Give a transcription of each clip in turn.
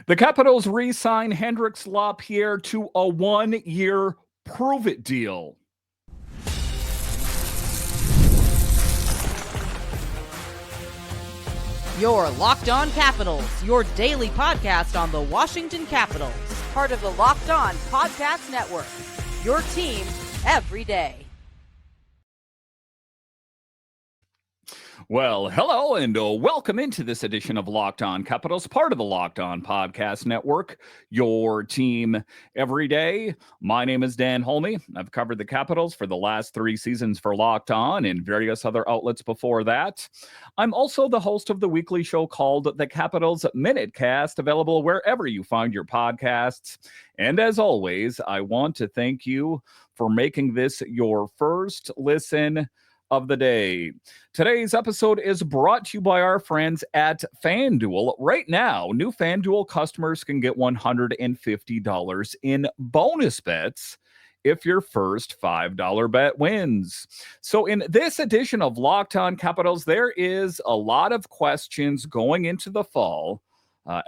The Capitals re-sign Hendricks Lapierre to a one-year prove-it deal. Your Locked On Capitals, your daily podcast on the Washington Capitals. Part of the Locked On Podcast Network, your team every day. Well, hello and welcome into this edition of Locked On Capitals, part of the Locked On Podcast Network, your team every day. My name is Dan Holme. I've covered the Capitals for the last 3 seasons for Locked On and various other outlets before that. I'm also the host of the weekly show called The Capitals Minutecast, available wherever you find your podcasts. And as always, I want to thank you for making this your first listen of the day. Today's episode is brought to you by our friends at FanDuel. Right now, new FanDuel customers can get $150 in bonus bets if your first $5 bet wins. So in this edition of Locked On Capitals, there is a lot of questions going into the fall.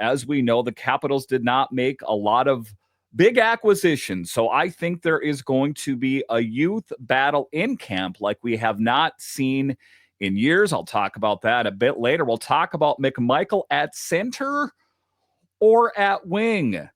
As we know, the Capitals did not make a lot of big acquisition. So I think there is going to be a youth battle in camp like we have not seen in years. I'll talk about that a bit later. We'll talk about McMichael at center or at wing.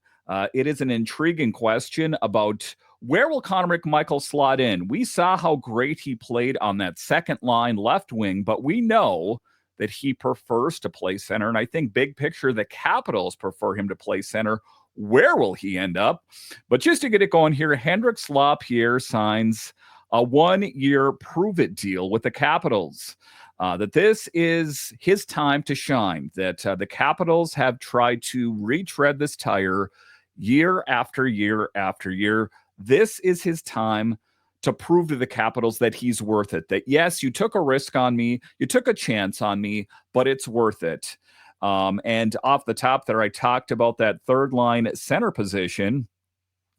It is an intriguing question about where will Connor McMichael slot in. We saw how great he played on that second line left wing, but we know that he prefers to play center. And I think big picture, the Capitals prefer him to play center. Where will he end up? But just to get it going here, Hendricks Lapierre signs a one-year prove-it deal with the Capitals. That this is his time to shine, that the Capitals have tried to retread this tire year after year after year. This is his time to prove to the Capitals that he's worth it. That, yes, you took a risk on me, you took a chance on me, but it's worth it. And off the top there, I talked about that third line center position.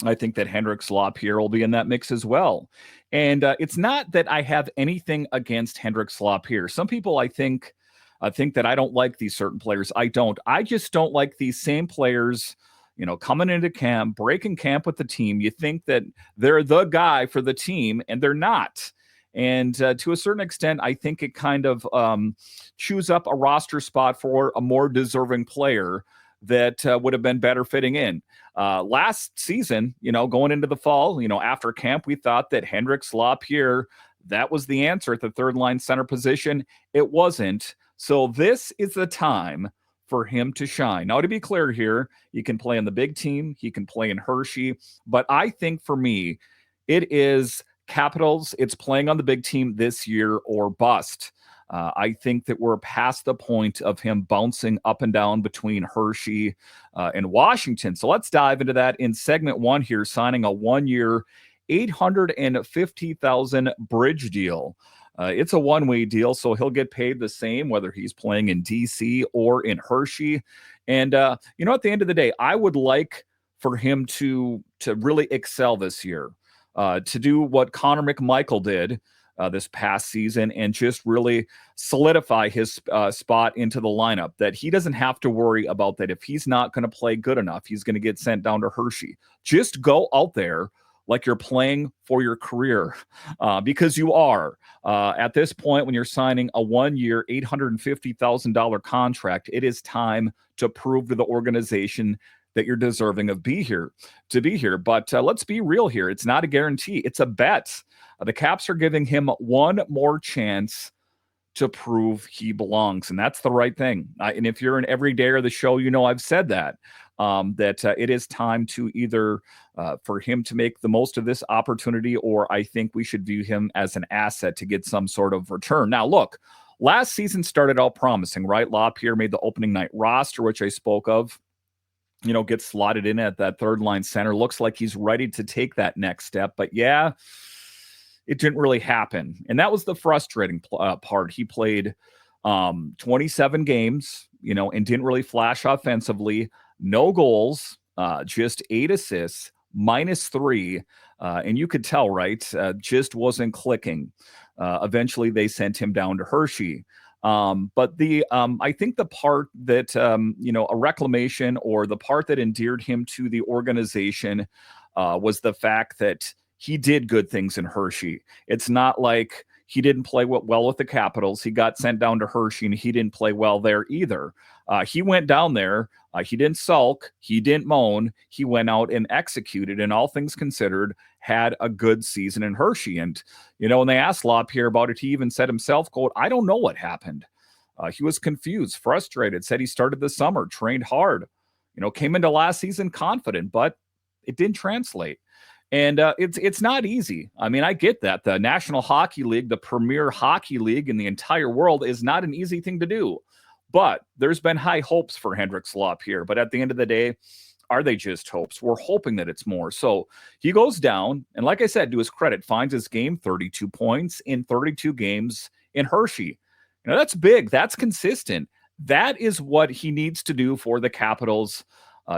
I think that Hendricks Lapierre will be in that mix as well. And it's not that I have anything against Hendricks Lapierre. Some people, I think that I don't like these certain players. I don't. I just don't like these same players, coming into camp, breaking camp with the team. You think that they're the guy for the team, and they're not. And to a certain extent, I think it kind of chews up a roster spot for a more deserving player that would have been better fitting in. Last season, going into the fall, after camp, we thought that Hendricks Lapierre, that was the answer at the third line center position. It wasn't. So this is the time for him to shine. Now, to be clear here, he can play on the big team. He can play in Hershey. But I think for me, it is Capitals, it's playing on the big team this year or bust. I think that we're past the point of him bouncing up and down between Hershey and Washington. So let's dive into that in segment 1 here, signing a one-year $850,000 bridge deal. It's a one-way deal, so he'll get paid the same whether he's playing in DC or in Hershey. And, at the end of the day, I would like for him to really excel this year. To do what Connor McMichael did this past season and just really solidify his spot into the lineup, that he doesn't have to worry about that. If he's not going to play good enough, he's going to get sent down to Hershey. Just go out there like you're playing for your career, because you are. At this point, when you're signing a one-year $850,000 contract, it is time to prove to the organization that you're deserving of to be here. But let's be real here. It's not a guarantee. It's a bet. The Caps are giving him one more chance to prove he belongs. And that's the right thing. And if you're an everydayer of the show, I've said that it is time to either for him to make the most of this opportunity, or I think we should view him as an asset to get some sort of return. Now, look, last season started out promising, right? Lapierre made the opening night roster, which I spoke of. Gets slotted in at that third line center. Looks like he's ready to take that next step. But yeah, it didn't really happen. And that was the frustrating part. He played 27 games, and didn't really flash offensively. No goals, just 8 assists, -3. And you could tell, right? Just wasn't clicking. Eventually, they sent him down to Hershey. But I think the part that, a reclamation, or the part that endeared him to the organization was the fact that he did good things in Hershey. It's not like he didn't play well with the Capitals. He got sent down to Hershey and he didn't play well there either. He went down there. He didn't sulk. He didn't moan. He went out and executed, and all things considered, had a good season in Hershey. And, when they asked Lapierre about it, he even said himself, quote, "I don't know what happened." He was confused, frustrated, said he started the summer, trained hard, came into last season confident, but it didn't translate. And it's not easy. I mean, I get that. The National Hockey League, the premier hockey league in the entire world, is not an easy thing to do. But there's been high hopes for Hendricks Lapierre. But at the end of the day, are they just hopes? We're hoping that it's more. So he goes down, and like I said, to his credit, finds his game, 32 points in 32 games in Hershey. That's big. That's consistent. That is what he needs to do for the Capitals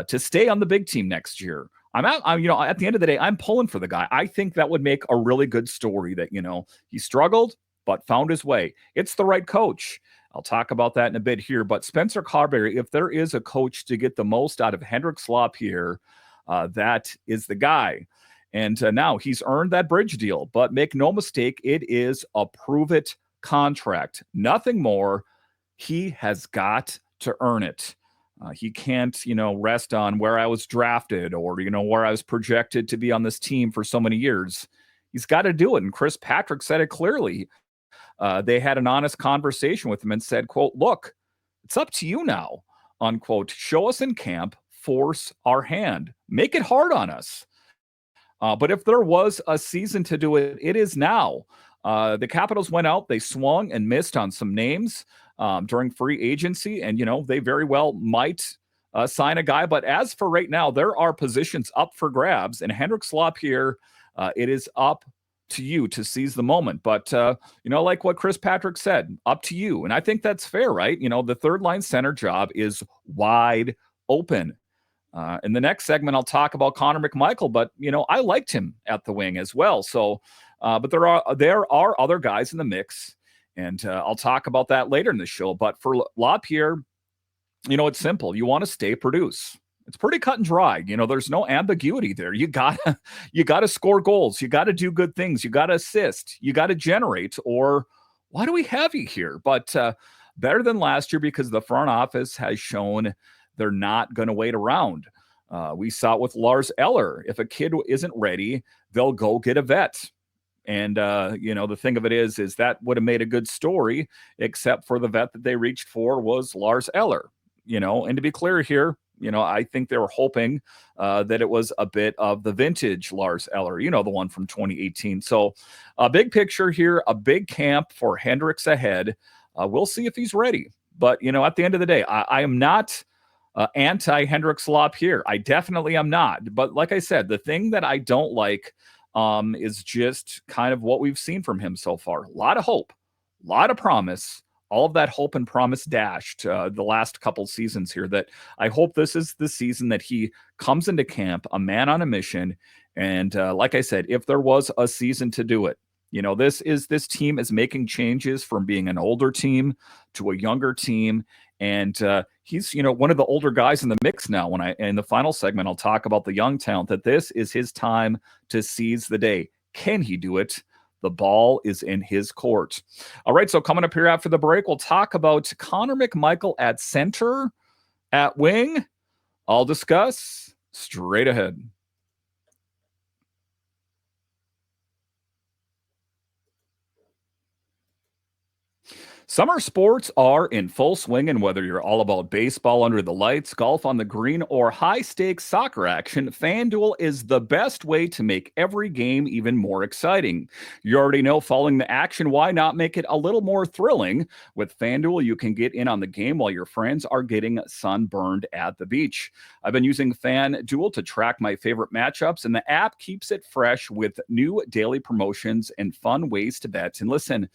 to stay on the big team next year. At the end of the day, I'm pulling for the guy. I think that would make a really good story that, he struggled, but found his way. It's the right coach. I'll talk about that in a bit here. But Spencer Carberry, if there is a coach to get the most out of Hendricks Lapierre, that is the guy. And now he's earned that bridge deal. But make no mistake, it is a prove-it contract. Nothing more. He has got to earn it. He can't, rest on where I was drafted or, where I was projected to be on this team for so many years. He's got to do it. And Chris Patrick said it clearly. They had an honest conversation with him and said, quote, "Look, it's up to you now," unquote. "Show us in camp, force our hand, make it hard on us." But if there was a season to do it, it is now. The Capitals went out, they swung and missed on some names during free agency, and they very well might sign a guy. But as for right now, there are positions up for grabs, and Hendricks Lapierre, it is up to you to seize the moment. But like what Chris Patrick said, up to you. And I think that's fair, right? The third line center job is wide open. In the next segment, I'll talk about Connor McMichael, but I liked him at the wing as well. So, but there are other guys in the mix, and I'll talk about that later in the show. But for Lapierre, it's simple. You want to stay produce. It's pretty cut and dry. There's no ambiguity there. You gotta score goals. You gotta do good things. You gotta assist. You gotta generate. Or why do we have you here? But better than last year, because the front office has shown they're not going to wait around. We saw it with Lars Eller. If a kid isn't ready, they'll go get a vet. And, the thing of it is that would have made a good story, except for the vet that they reached for was Lars Eller. And to be clear here, I think they were hoping that it was a bit of the vintage Lars Eller, the one from 2018. So a big picture here, a big camp for Hendricks ahead. We'll see if he's ready. But, at the end of the day, I am not anti-Hendricks Lapierre. I definitely am not. But like I said, the thing that I don't like is just kind of what we've seen from him so far. A lot of hope, a lot of promise. All of that hope and promise dashed the last couple seasons here. That I hope this is the season that he comes into camp, a man on a mission. And like I said, if there was a season to do it, this team is making changes from being an older team to a younger team. And he's, one of the older guys in the mix now. In the final segment, I'll talk about the young talent, that this is his time to seize the day. Can he do it? The ball is in his court. All right, so coming up here after the break, we'll talk about Connor McMichael at center, at wing. I'll discuss straight ahead. Summer sports are in full swing, and whether you're all about baseball under the lights, golf on the green, or high-stakes soccer action, FanDuel is the best way to make every game even more exciting. You already know, following the action, why not make it a little more thrilling? With FanDuel, you can get in on the game while your friends are getting sunburned at the beach. I've been using FanDuel to track my favorite matchups, and the app keeps it fresh with new daily promotions and fun ways to bet. And listen,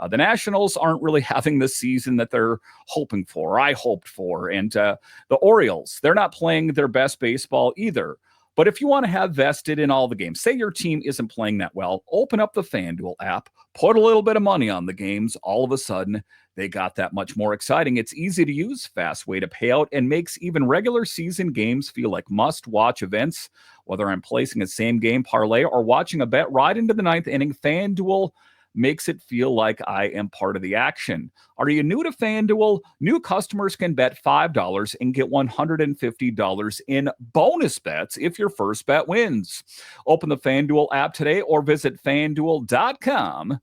the Nationals aren't really having the season that they're hoping for, or I hoped for. And the Orioles, they're not playing their best baseball either. But if you want to have vested in all the games, say your team isn't playing that well, open up the FanDuel app, put a little bit of money on the games. All of a sudden, they got that much more exciting. It's easy to use, fast way to pay out, and makes even regular season games feel like must-watch events. Whether I'm placing a same-game parlay or watching a bet right into the ninth inning, FanDuel makes it feel like I am part of the action. Are you new to FanDuel? New customers can bet $5 and get $150 in bonus bets if your first bet wins. Open the FanDuel app today or visit FanDuel.com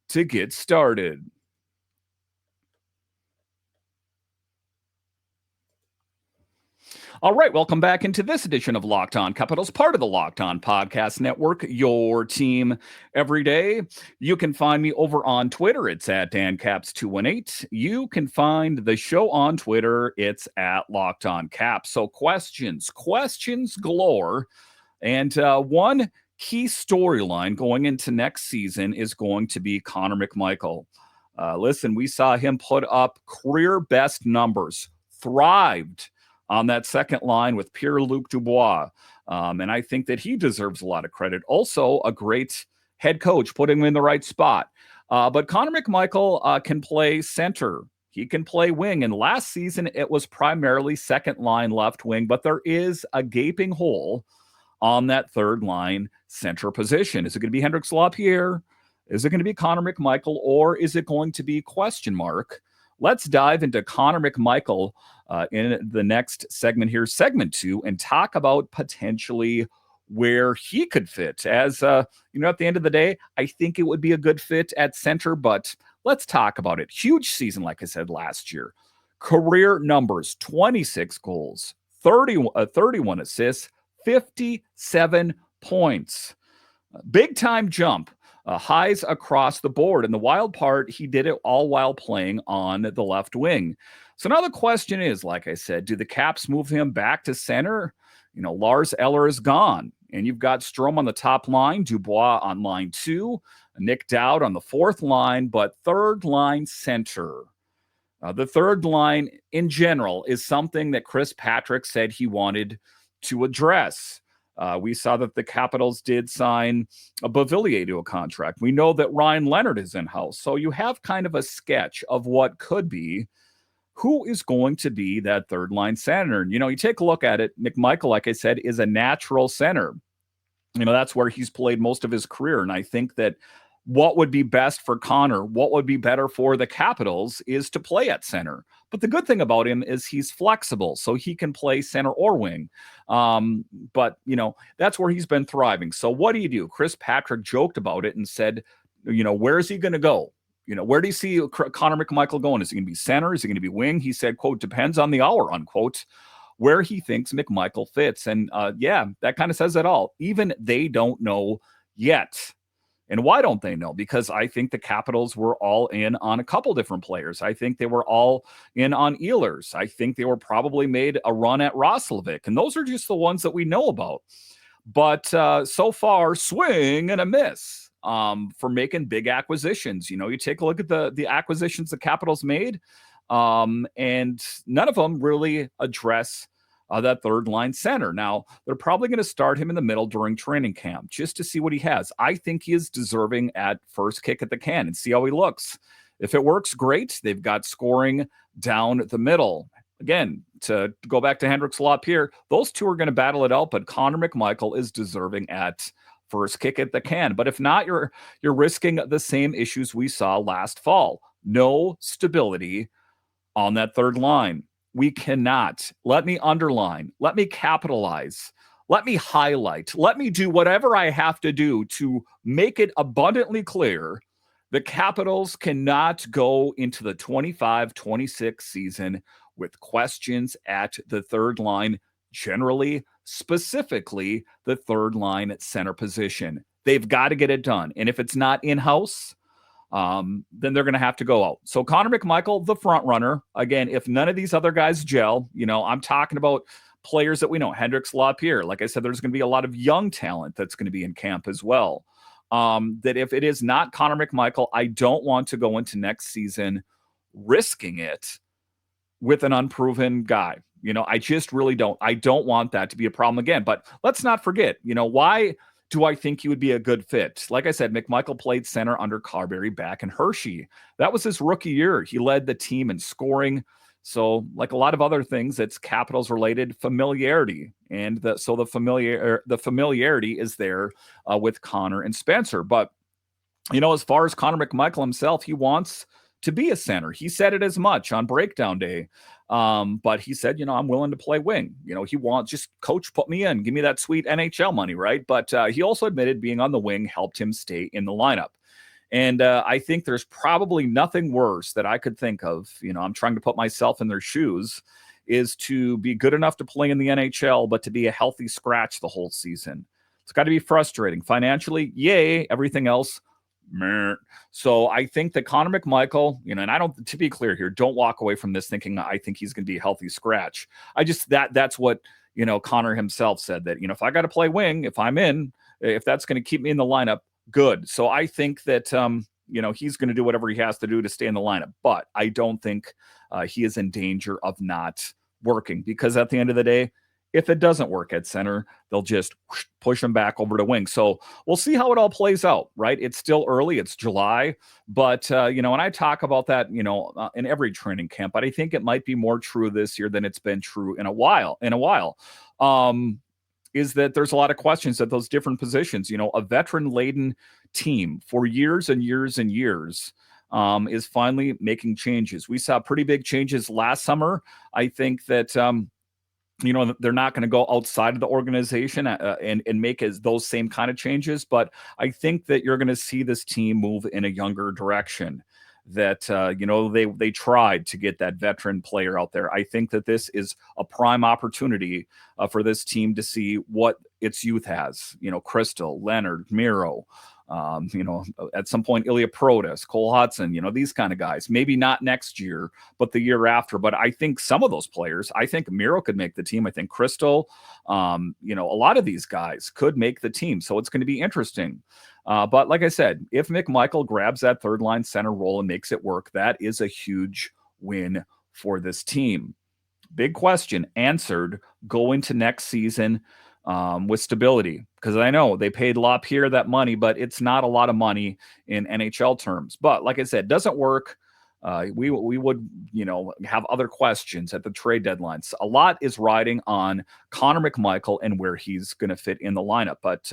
to get started. All right, welcome back into this edition of Locked On Capitals, part of the Locked On Podcast Network, your team every day. You can find me over on Twitter. It's at DanCaps218. You can find the show on Twitter. It's at Locked On Caps. So questions galore. And one key storyline going into next season is going to be Connor McMichael. Listen, we saw him put up career best numbers, thrived on that second line with Pierre-Luc Dubois. And I think that he deserves a lot of credit. Also, a great head coach, putting him in the right spot. But Connor McMichael can play center. He can play wing. And last season, it was primarily second line left wing. But there is a gaping hole on that third line center position. Is it going to be Hendricks Lapierre? Is it going to be Connor McMichael? Or is it going to be question mark? Let's dive into Connor McMichael in the next segment here, segment 2, and talk about potentially where he could fit. As at the end of the day, I think it would be a good fit at center, but let's talk about it. Huge season, like I said, last year. Career numbers, 26 goals, 31 assists, 57 points. Big time jump. Highs across the board. And the wild part, he did it all while playing on the left wing. So now the question is, like I said, do the Caps move him back to center? Lars Eller is gone. And you've got Strome on the top line, Dubois on line 2, Nick Dowd on the fourth line, but third line center. The third line in general is something that Chris Patrick said he wanted to address. We saw that the Capitals did sign a Beauvillier to a contract. We know that Ryan Leonard is in-house. So you have kind of a sketch of what could be. Who is going to be that third line center? You take a look at it. McMichael, like I said, is a natural center. That's where he's played most of his career. And I think that what would be best for Connor, what would be better for the Capitals is to play at center. But the good thing about him is he's flexible, so he can play center or wing. But that's where he's been thriving. So what do you do? Chris Patrick joked about it and said, where is he going to go? Where do you see Connor McMichael going? Is he going to be center? Is he going to be wing? He said, quote, depends on the hour, unquote, where he thinks McMichael fits. And that kind of says it all. Even they don't know yet. And why don't they know? Because I think the Capitals were all in on a couple different players. I think they were all in on Ehlers. I think they were probably made a run at Roslovic. And those are just the ones that we know about. But so far, swing and a miss for making big acquisitions. You take a look at the acquisitions the Capitals made, and none of them really address that third line center. Now, they're probably going to start him in the middle during training camp just to see what he has. I think he is deserving at first kick at the can and see how he looks. If it works, great. They've got scoring down the middle. Again, to go back to Hendricks Lapierre, those two are going to battle it out, but Connor McMichael is deserving at first kick at the can. But if not, you're risking the same issues we saw last fall. No stability on that third line. We cannot. Let me underline. Let me capitalize. Let me highlight. Let me do whatever I have to do to make it abundantly clear the Capitals cannot go into the 25-26 season with questions at the third line, generally, specifically the third line at center position. They've got to get it done. And if it's not in-house, then they're going to have to go out. So Connor McMichael, the front runner. Again, if none of these other guys gel, I'm talking about players that we know. Hendricks Lapierre. Like I said, there's going to be a lot of young talent that's going to be in camp as well. That if it is not Connor McMichael, I don't want to go into next season risking it with an unproven guy. I just really don't. I don't want that to be a problem again. But let's not forget, why do I think he would be a good fit? Like I said, McMichael played center under Carberry back in Hershey. That was his rookie year. He led the team in scoring. So, like a lot of other things, it's Capitals related familiarity, and the familiarity is there with Connor and Spencer. But as far as Connor McMichael himself, he wants to be a center. He said it as much on breakdown day. But he said, I'm willing to play wing. He wants, just coach, put me in, give me that sweet NHL money, right? But he also admitted being on the wing helped him stay in the lineup. And I think there's probably nothing worse that I could think of. I'm trying to put myself in their shoes, is to be good enough to play in the NHL, but to be a healthy scratch the whole season. It's got to be frustrating. Financially, yay. Everything else, meh. So I think that Connor McMichael, and I don't, to be clear here, don't walk away from this thinking I think he's going to be a healthy scratch. I just, that's what, Connor himself said, that, if I got to play wing, if I'm in, if that's going to keep me in the lineup, good. So I think that, he's going to do whatever he has to do to stay in the lineup, but I don't think he is in danger of not working, because at the end of the day, if it doesn't work at center, they'll just push him back over to wing. So we'll see how it all plays out, right? It's still early. It's July. But, and I talk about that, in every training camp, but I think it might be more true this year than it's been true in a while. Is that there's a lot of questions at those different positions. A veteran-laden team for years and years and years is finally making changes. We saw pretty big changes last summer. I think that, they're not going to go outside of the organization and make those same kind of changes. But I think that you're going to see this team move in a younger direction. That, they tried to get that veteran player out there. I think that this is a prime opportunity for this team to see what its youth has. Cristall, Leonard, Miro, at some point, Ilya Protas, Cole Hudson, these kind of guys. Maybe not next year, but the year after. But I think some of those players, I think Miro could make the team. I think Cristall, a lot of these guys could make the team. So it's going to be interesting. But like I said, if McMichael grabs that third line center role and makes it work, that is a huge win for this team. Big question answered. Go into next season with stability, because I know they paid Lapierre that money, but it's not a lot of money in NHL terms. But like I said, doesn't work. We would, have other questions at the trade deadlines. A lot is riding on Connor McMichael and where he's going to fit in the lineup. But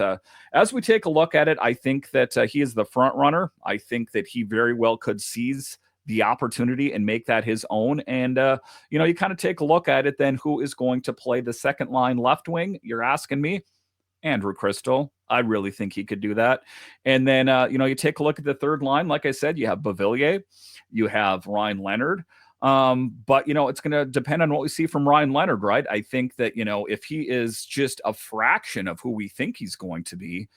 as we take a look at it, I think that he is the front runner. I think that he very well could seize the opportunity and make that his own. And, you kind of take a look at it, then who is going to play the second line left wing? You're asking me. Andrew Cristall. I really think he could do that. And then, you take a look at the third line. Like I said, you have Beauvillier, you have Ryan Leonard. But, it's going to depend on what we see from Ryan Leonard, right? I think that, if he is just a fraction of who we think he's going to be,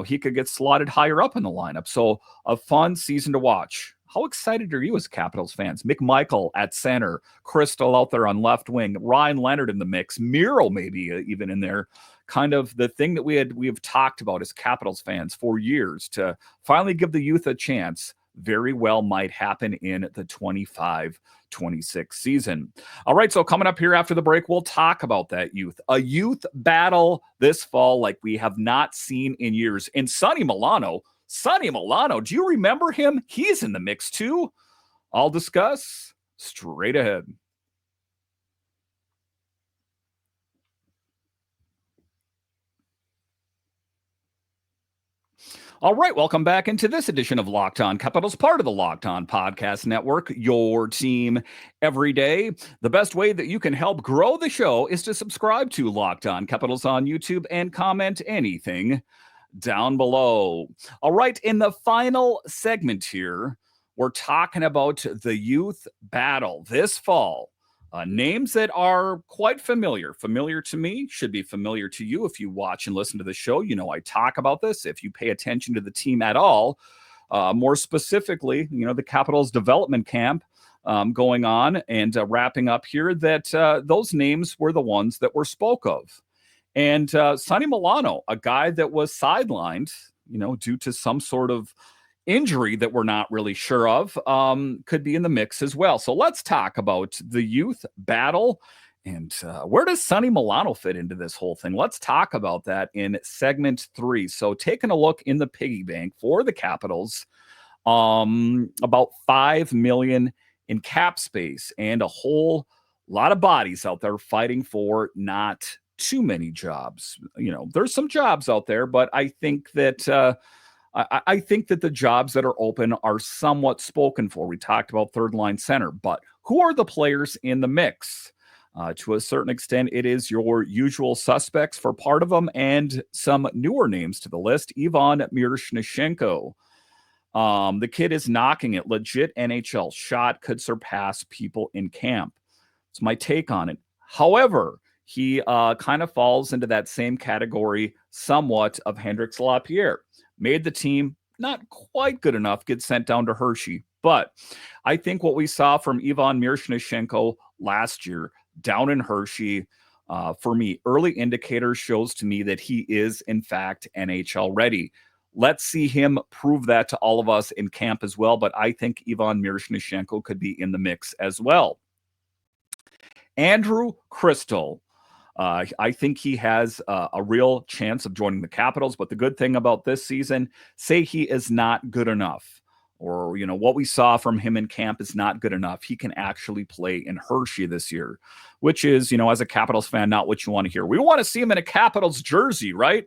he could get slotted higher up in the lineup. So a fun season to watch. How excited are you as Capitals fans? McMichael at center, Cristall out there on left wing, Ryan Leonard in the mix, Miro maybe even in there. Kind of the thing that we have talked about as Capitals fans for years, to finally give the youth a chance, very well might happen in the 25-26 season. All right, so coming up here after the break, we'll talk about that youth. A youth battle this fall like we have not seen in years. And Sonny Milano, do you remember him? He's in the mix too. I'll discuss straight ahead. All right, welcome back into this edition of Locked On Capitals, part of the Locked On Podcast Network, your team every day. The best way that you can help grow the show is to subscribe to Locked On Capitals on YouTube and comment anything down below. All right, in the final segment here, we're talking about the youth battle this fall. Names that are quite familiar to me, should be familiar to you if you watch and listen to the show. I talk about this. If you pay attention to the team at all, more specifically, the Capitals development camp going on and wrapping up here, that those names were the ones that were spoke of. And Sonny Milano, a guy that was sidelined, due to some sort of injury that we're not really sure of, could be in the mix as well. So let's talk about the youth battle And where does Sonny Milano fit into this whole thing? Let's talk about that in segment 3. So taking a look in the piggy bank for the Capitals, about $5 million in cap space and a whole lot of bodies out there fighting for not too many jobs. There's some jobs out there, but I think that I think that the jobs that are open are somewhat spoken for. We talked about third line center, but who are the players in the mix? To a certain extent, it is your usual suspects for part of them and some newer names to the list. Ivan Miroshnichenko. The kid is knocking it. Legit NHL shot, could surpass people in camp. It's my take on it. However, he kind of falls into that same category somewhat of Hendricks Lapierre. Made the team, not quite good enough, gets sent down to Hershey. But I think what we saw from Ivan Miroshnichenko last year down in Hershey, for me, early indicator shows to me that he is, in fact, NHL ready. Let's see him prove that to all of us in camp as well. But I think Ivan Miroshnichenko could be in the mix as well. Andrew Cristall. I think he has a real chance of joining the Capitals. But the good thing about this season, say he is not good enough, or, what we saw from him in camp is not good enough. He can actually play in Hershey this year, which is, as a Capitals fan, not what you want to hear. We want to see him in a Capitals jersey, right?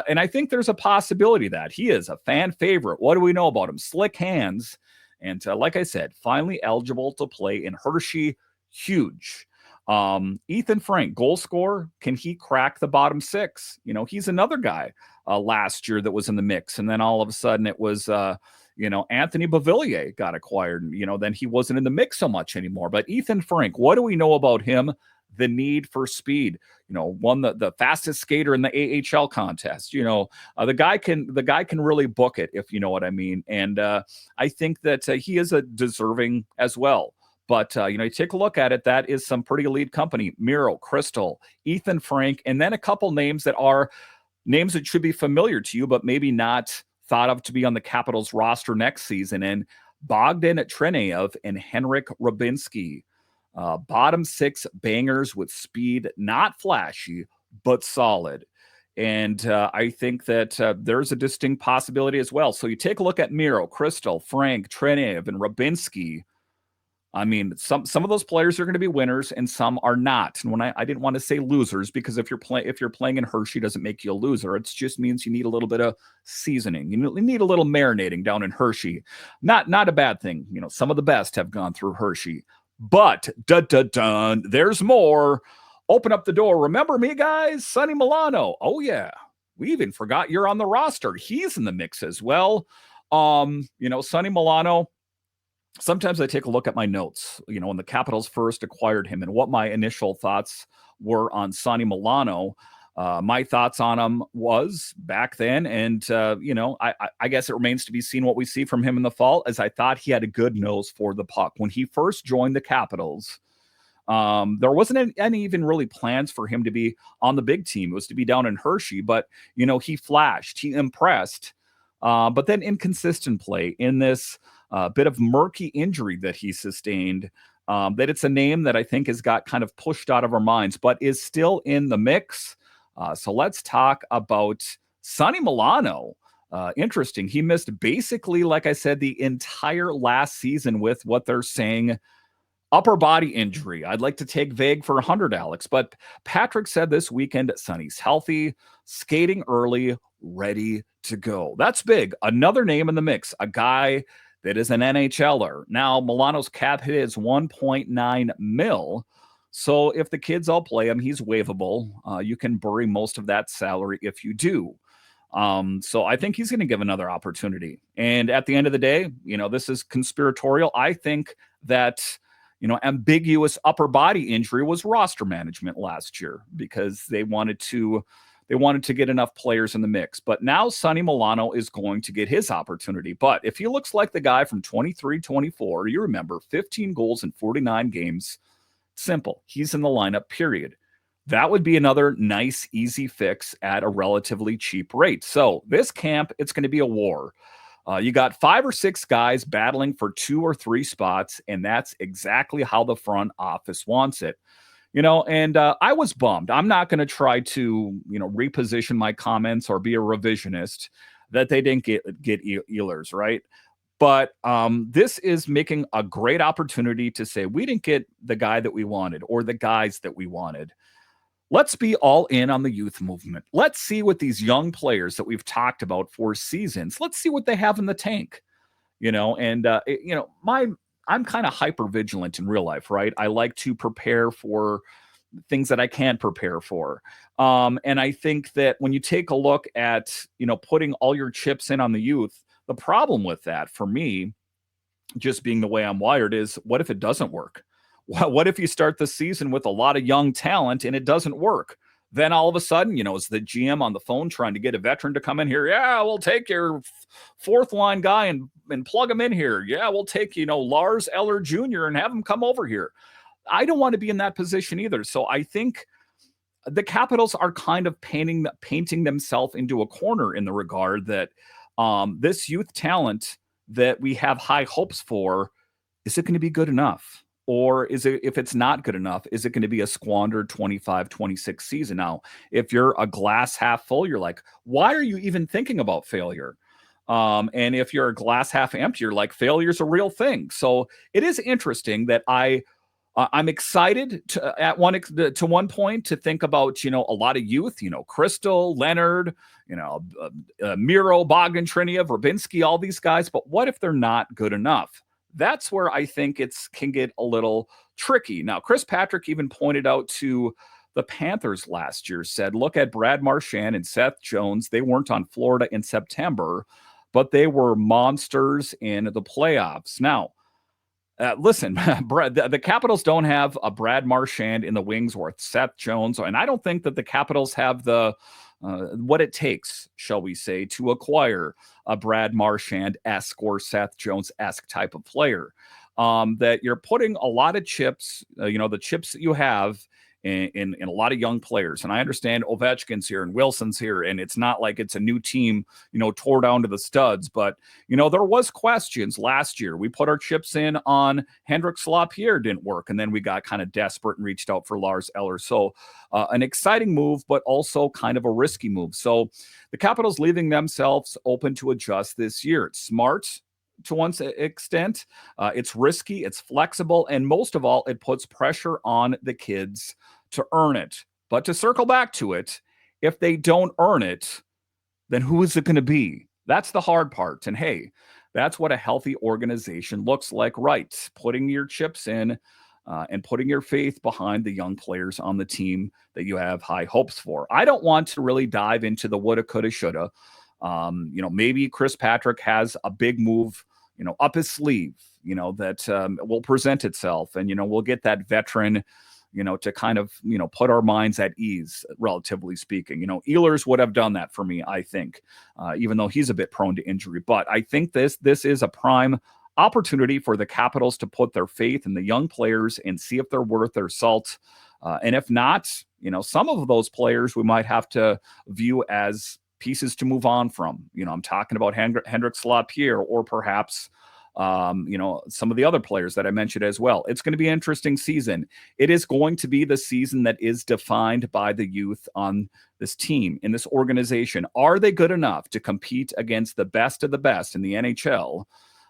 And I think there's a possibility that he is a fan favorite. What do we know about him? Slick hands. And like I said, finally eligible to play in Hershey. Huge. Ethan Frank, goal scorer. Can he crack the bottom 6? He's another guy last year that was in the mix. And then all of a sudden it was, Anthony Beauvillier got acquired. Then he wasn't in the mix so much anymore. But Ethan Frank, what do we know about him? The need for speed. Won the fastest skater in the AHL contest. The guy can really book it, if you know what I mean. And I think that he is a deserving as well. But, you take a look at it, that is some pretty elite company. Miro, Cristall, Ethan Frank, and then a couple names that are names that should be familiar to you, but maybe not thought of to be on the Capitals roster next season. And Bogdan Treneyev and Henrik Rubinski. Bottom 6 bangers with speed, not flashy, but solid. And I think that there's a distinct possibility as well. So you take a look at Miro, Cristall, Frank, Treneyev, and Rubinski. I mean, some of those players are going to be winners and some are not. And when I didn't want to say losers, because if you're playing in Hershey doesn't make you a loser. It just means you need a little bit of seasoning. You need a little marinating down in Hershey. Not a bad thing. Some of the best have gone through Hershey. But there's more. Open up the door. Remember me, guys? Sonny Milano. Oh yeah. We even forgot you're on the roster. He's in the mix as well. Sonny Milano. Sometimes I take a look at my notes, when the Capitals first acquired him and what my initial thoughts were on Sonny Milano. My thoughts on him was back then. And, I guess it remains to be seen what we see from him in the fall, as I thought he had a good nose for the puck. When he first joined the Capitals, there wasn't any even really plans for him to be on the big team. It was to be down in Hershey, but, he flashed, he impressed, but then inconsistent play in this bit of murky injury that he sustained, that it's a name that I think has got kind of pushed out of our minds, but is still in the mix. So let's talk about Sonny Milano. Interesting. He missed basically, like I said, the entire last season with what they're saying upper body injury. I'd like to take vague for 100, Alex, but Patrick said this weekend Sonny's healthy, skating early, ready to go. That's big. Another name in the mix, a guy that is an NHLer. Now, Milano's cap hit is $1.9 million. So if the kids all play him, he's waivable. You can bury most of that salary if you do. So I think he's going to give another opportunity. And at the end of the day, this is conspiratorial. I think that, ambiguous upper body injury was roster management last year because they wanted to get enough players in the mix. But now Sonny Milano is going to get his opportunity. But if he looks like the guy from 23-24, you remember 15 goals in 49 games, simple. He's in the lineup, period. That would be another nice, easy fix at a relatively cheap rate. So this camp, it's going to be a war. You got 5 or 6 guys battling for 2 or 3 spots, and that's exactly how the front office wants it. And I was bummed. I'm not going to try to, reposition my comments or be a revisionist that they didn't get Ehlers, right? But this is making a great opportunity to say we didn't get the guy that we wanted or the guys that we wanted. Let's be all in on the youth movement. Let's see what these young players that we've talked about for seasons, let's see what they have in the tank, and I'm kind of hyper vigilant in real life, right? I like to prepare for things that I can't prepare for. And I think that when you take a look at, putting all your chips in on the youth, the problem with that for me, just being the way I'm wired, is what if it doesn't work? What if you start the season with a lot of young talent and it doesn't work? Then all of a sudden, is the GM on the phone trying to get a veteran to come in here? Yeah, we'll take your fourth line guy and plug him in here. Yeah, we'll take, Lars Eller Jr. and have him come over here. I don't want to be in that position either. So I think the Capitals are kind of painting themselves into a corner in the regard that this youth talent that we have high hopes for, is it going to be good enough? Or is it, if it's not good enough, is it going to be a squandered 25-26 season? Now, if you're a glass half full, you're like, why are you even thinking about failure? And if you're a glass half empty, you're like, failure's a real thing. So it is interesting that I'm excited to one point to think about, a lot of youth, Cristall, Leonard, Miro, Bogdan, Triniev, Rabinski, all these guys. But what if they're not good enough? That's where I think can get a little tricky. Now, Chris Patrick even pointed out to the Panthers last year, said, look at Brad Marchand and Seth Jones. They weren't on Florida in September, but they were monsters in the playoffs. Now, listen, the Capitals don't have a Brad Marchand in the wings or Seth Jones, and I don't think that the Capitals have the what it takes, shall we say, to acquire a Brad Marchand-esque or Seth Jones-esque type of player. That you're putting a lot of chips, the chips that you have in a lot of young players. And I understand Ovechkin's here and Wilson's here, and it's not like it's a new team, tore down to the studs. But, there was questions last year. We put our chips in on Hendricks Lapierre, didn't work. And then we got kind of desperate and reached out for Lars Eller. So an exciting move, but also kind of a risky move. So the Capitals leaving themselves open to adjust this year. It's smart to one extent. It's risky, it's flexible, and most of all, it puts pressure on the kids to earn it. But to circle back to it, if they don't earn it, then who is it going to be? That's the hard part. And hey, that's what a healthy organization looks like, right? Putting your chips in and putting your faith behind the young players on the team that you have high hopes for. I don't want to really dive into the woulda, coulda, shoulda. Maybe Chris Patrick has a big move, up his sleeve, that will present itself, and, we'll get that veteran, to kind of, put our minds at ease, relatively speaking. Ehlers would have done that for me, I think, even though he's a bit prone to injury. But I think this is a prime opportunity for the Capitals to put their faith in the young players and see if they're worth their salt. And if not, some of those players we might have to view as pieces to move on from. I'm talking about Hendricks Lapierre, or perhaps, some of the other players that I mentioned as well. It's going to be an interesting season. It is going to be the season that is defined by the youth on this team, in this organization. Are they good enough to compete against the best of the best in the NHL?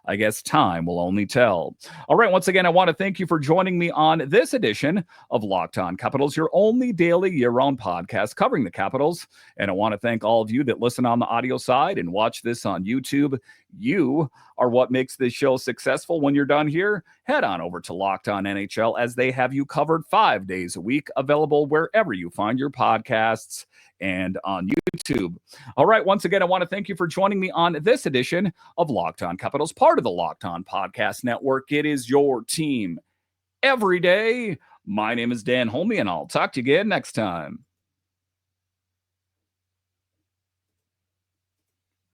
I guess time will only tell. All right, once again, I want to thank you for joining me on this edition of Locked On Capitals, your only daily year-round podcast covering the Capitals. And I want to thank all of you that listen on the audio side and watch this on YouTube. You are what makes this show successful. When you're done here, head on over to Locked On NHL, as they have you covered 5 days a week, available wherever you find your podcasts and on YouTube. All right, once again, I want to thank you for joining me on this edition of Locked On Capitals, part of the Locked On Podcast Network. It is your team every day. My name is Dan Holme, and I'll talk to you again next time.